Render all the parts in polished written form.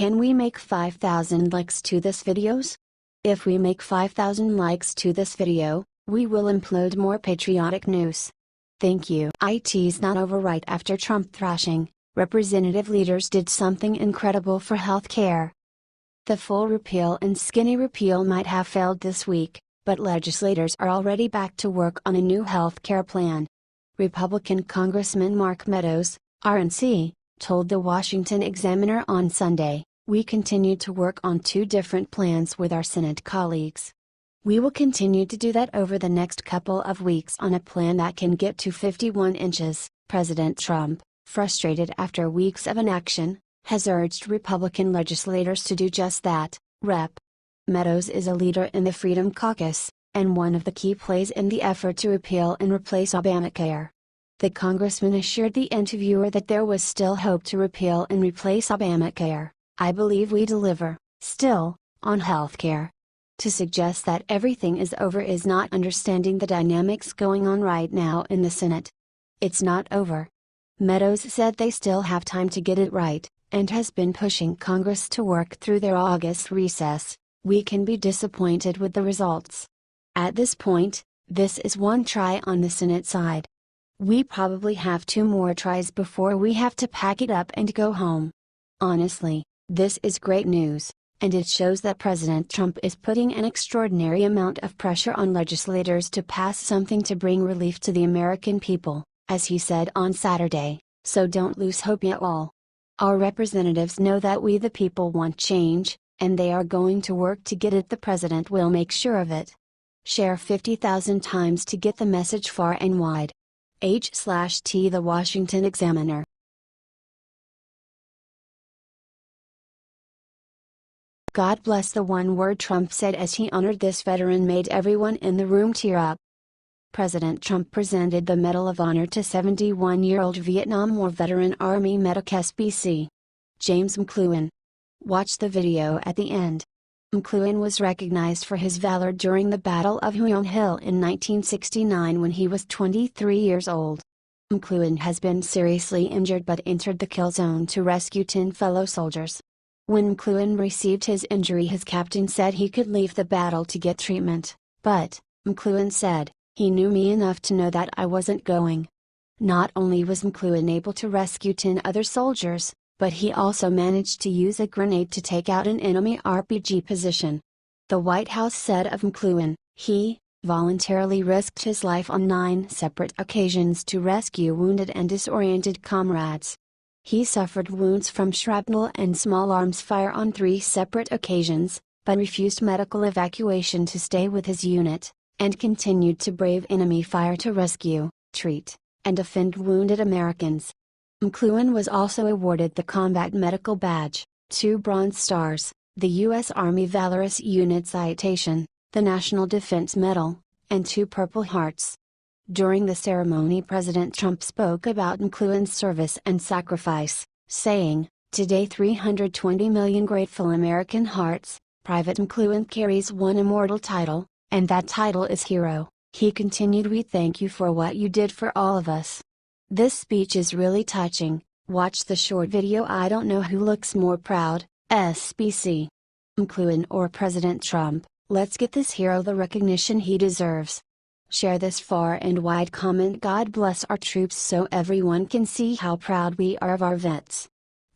Can we make 5,000 likes to this videos? If we make 5,000 likes to this video, we will upload more patriotic news. Thank you. It's not over. Right after Trump thrashing, representative leaders did something incredible for healthcare. The full repeal and skinny repeal might have failed this week, but legislators are already back to work on a new healthcare plan. Republican Congressman Mark Meadows, RNC, told the Washington Examiner on Sunday, "We continue to work on two different plans with our Senate colleagues. We will continue to do that over the next couple of weeks on a plan that can get to 51 inches. President Trump, frustrated after weeks of inaction, has urged Republican legislators to do just that." Rep. Meadows is a leader in the Freedom Caucus, and one of the key players in the effort to repeal and replace Obamacare. The congressman assured the interviewer that there was still hope to repeal and replace Obamacare. "I believe we deliver, still, on healthcare. To suggest that everything is over is not understanding the dynamics going on right now in the Senate. It's not over." Meadows said they still have time to get it right, and has been pushing Congress to work through their August recess. "We can be disappointed with the results. At this point, this is one try on the Senate side. We probably have two more tries before we have to pack it up and go home. Honestly, this is great news, and it shows that President Trump is putting an extraordinary amount of pressure on legislators to pass something to bring relief to the American people," as he said on Saturday, "so don't lose hope yet all. Our representatives know that we the people want change, and they are going to work to get it. The president will make sure of it." Share 50,000 times to get the message far and wide. H/T The Washington Examiner. God bless, the one word Trump said as he honored this veteran made everyone in the room tear up. President Trump presented the Medal of Honor to 71-year-old Vietnam War veteran Army medic SBC James McCloughan. Watch the video at the end. McCloughan was recognized for his valor during the Battle of Huon Hill in 1969 when he was 23 years old. McCloughan has been seriously injured but entered the kill zone to rescue 10 fellow soldiers. When McCloughan received his injury, his captain said he could leave the battle to get treatment, but, McCloughan said, "He knew me enough to know that I wasn't going." Not only was McCloughan able to rescue 10 other soldiers, but he also managed to use a grenade to take out an enemy RPG position. The White House said of McCloughan, he voluntarily risked his life on 9 separate occasions to rescue wounded and disoriented comrades. He suffered wounds from shrapnel and small arms fire on 3 separate occasions, but refused medical evacuation to stay with his unit, and continued to brave enemy fire to rescue, treat, and defend wounded Americans. McCloughan was also awarded the Combat Medical Badge, 2 Bronze Stars, the U.S. Army Valorous Unit Citation, the National Defense Medal, and 2 Purple Hearts. During the ceremony, President Trump spoke about McCloughan's service and sacrifice, saying, "Today 320 million grateful American hearts. Private McCloughan carries one immortal title, and that title is Hero." He continued, "We thank you for what you did for all of us. This speech is really touching. Watch the short video. I don't know who looks more proud, SBC McCloughan or President Trump. Let's get this hero the recognition he deserves." Share this far and wide. Comment "God bless our troops" so everyone can see how proud we are of our vets.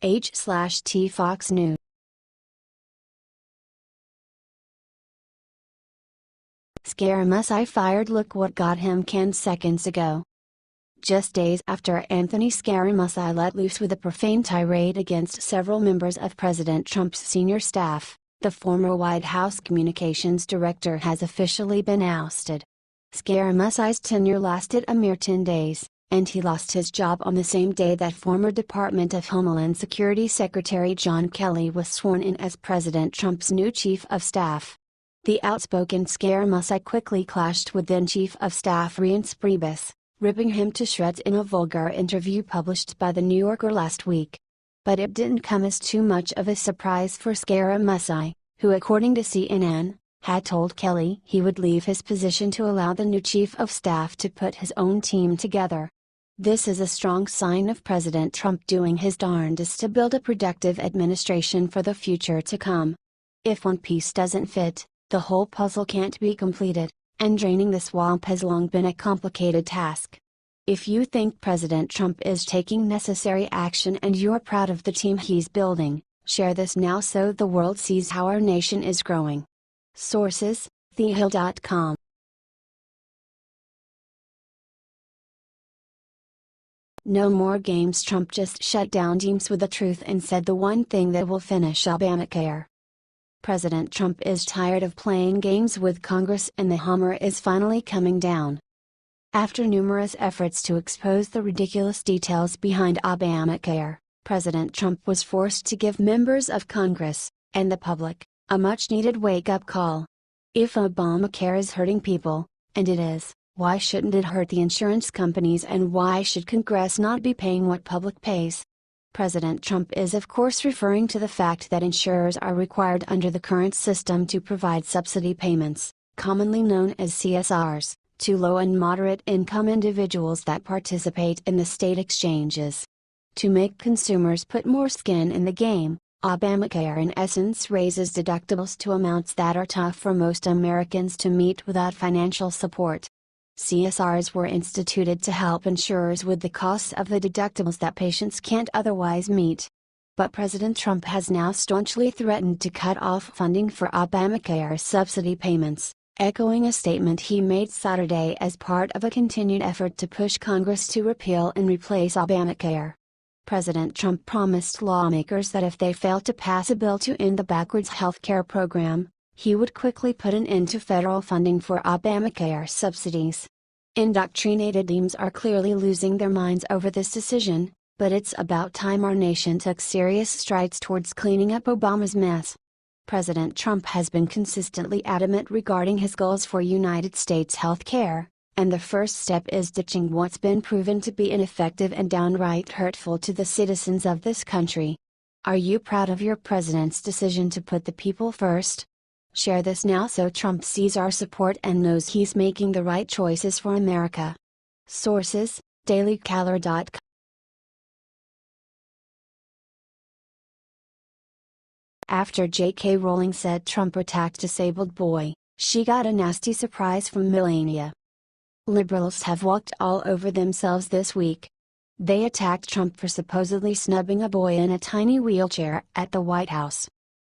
H/T Fox News. Scarah Maasai fired. Look what got him canned seconds ago. Just days after Anthony Scarah Maasai let loose with a profane tirade against several members of President Trump's senior staff, the former White House communications director has officially been ousted. Scarah Maasai's tenure lasted a mere 10 days, and he lost his job on the same day that former Department of Homeland Security Secretary John Kelly was sworn in as President Trump's new Chief of Staff. The outspoken Scarah Maasai quickly clashed with then Chief of Staff Reince Priebus, ripping him to shreds in a vulgar interview published by The New Yorker last week. But it didn't come as too much of a surprise for Scarah Maasai, who according to CNN, had told Kelly he would leave his position to allow the new Chief of Staff to put his own team together. This is a strong sign of President Trump doing his darndest to build a productive administration for the future to come. If one piece doesn't fit, the whole puzzle can't be completed, and draining the swamp has long been a complicated task. If you think President Trump is taking necessary action and you're proud of the team he's building, share this now so the world sees how our nation is growing. Sources: thehill.com. No more games. Trump just shut down teams with the truth and said the one thing that will finish Obamacare. President Trump is tired of playing games with Congress and the hammer is finally coming down. After numerous efforts to expose the ridiculous details behind Obamacare, President Trump was forced to give members of Congress, and the public, a much-needed wake-up call. If Obamacare is hurting people, and it is, why shouldn't it hurt the insurance companies, and why should Congress not be paying what public pays? President Trump is of course referring to the fact that insurers are required under the current system to provide subsidy payments, commonly known as CSRs, to low and moderate income individuals that participate in the state exchanges. To make consumers put more skin in the game, Obamacare in essence raises deductibles to amounts that are tough for most Americans to meet without financial support. CSRs were instituted to help insurers with the costs of the deductibles that patients can't otherwise meet. But President Trump has now staunchly threatened to cut off funding for Obamacare subsidy payments, echoing a statement he made Saturday as part of a continued effort to push Congress to repeal and replace Obamacare. President Trump promised lawmakers that if they failed to pass a bill to end the backwards health care program, he would quickly put an end to federal funding for Obamacare subsidies. Indoctrinated teams are clearly losing their minds over this decision, but it's about time our nation took serious strides towards cleaning up Obama's mess. President Trump has been consistently adamant regarding his goals for United States health care, and the first step is ditching what's been proven to be ineffective and downright hurtful to the citizens of this country. Are you proud of your president's decision to put the people first? Share this now so Trump sees our support and knows he's making the right choices for America. Sources: dailycaller.com. After J.K. Rowling said Trump attacked disabled boy, she got a nasty surprise from Melania. Liberals have walked all over themselves this week. They attacked Trump for supposedly snubbing a boy in a tiny wheelchair at the White House.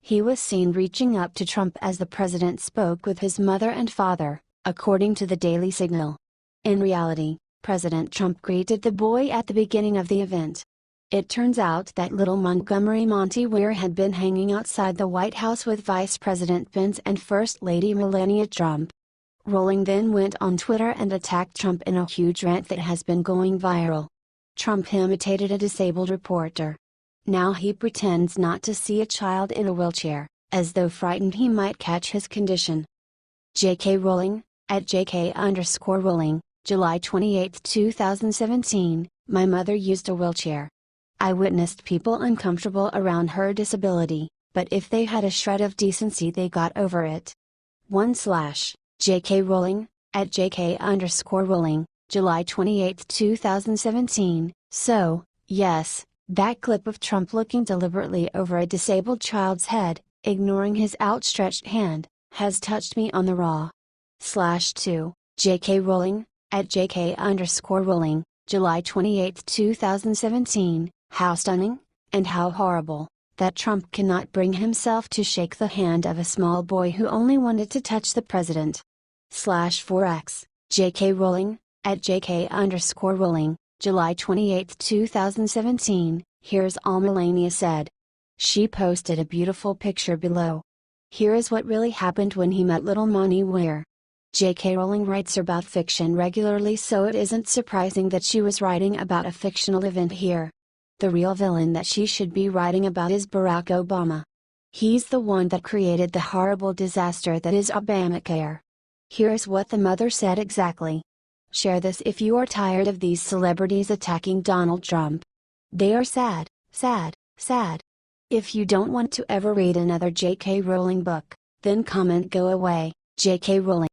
He was seen reaching up to Trump as the president spoke with his mother and father, according to the Daily Signal. In reality, President Trump greeted the boy at the beginning of the event. It turns out that little Montgomery Monty Ware had been hanging outside the White House with Vice President Pence and First Lady Melania Trump. Rowling then went on Twitter and attacked Trump in a huge rant that has been going viral. Trump imitated a disabled reporter. Now he pretends not to see a child in a wheelchair, as though frightened he might catch his condition. J.K. Rowling, at @JK_Rowling, July 28, 2017, my mother used a wheelchair. I witnessed people uncomfortable around her disability, but if they had a shred of decency they got over it. /J.K. Rowling, at @JK_Rowling, July 28, 2017, so, yes, that clip of Trump looking deliberately over a disabled child's head, ignoring his outstretched hand, has touched me on the raw. /2, J.K. Rowling, at @JK_Rowling, July 28, 2017, how stunning, and how horrible, that Trump cannot bring himself to shake the hand of a small boy who only wanted to touch the president. /4x, J.K. Rowling, at @JK_Rowling, July 28, 2017, here's all Melania said. She posted a beautiful picture below. Here is what really happened when he met little Monty Ware. J.K. Rowling writes about fiction regularly, so it isn't surprising that she was writing about a fictional event here. The real villain that she should be writing about is Barack Obama. He's the one that created the horrible disaster that is Obamacare. Here's what the mother said exactly. Share this if you are tired of these celebrities attacking Donald Trump. They are sad, sad, sad. If you don't want to ever read another J.K. Rowling book, then comment go away, J.K. Rowling.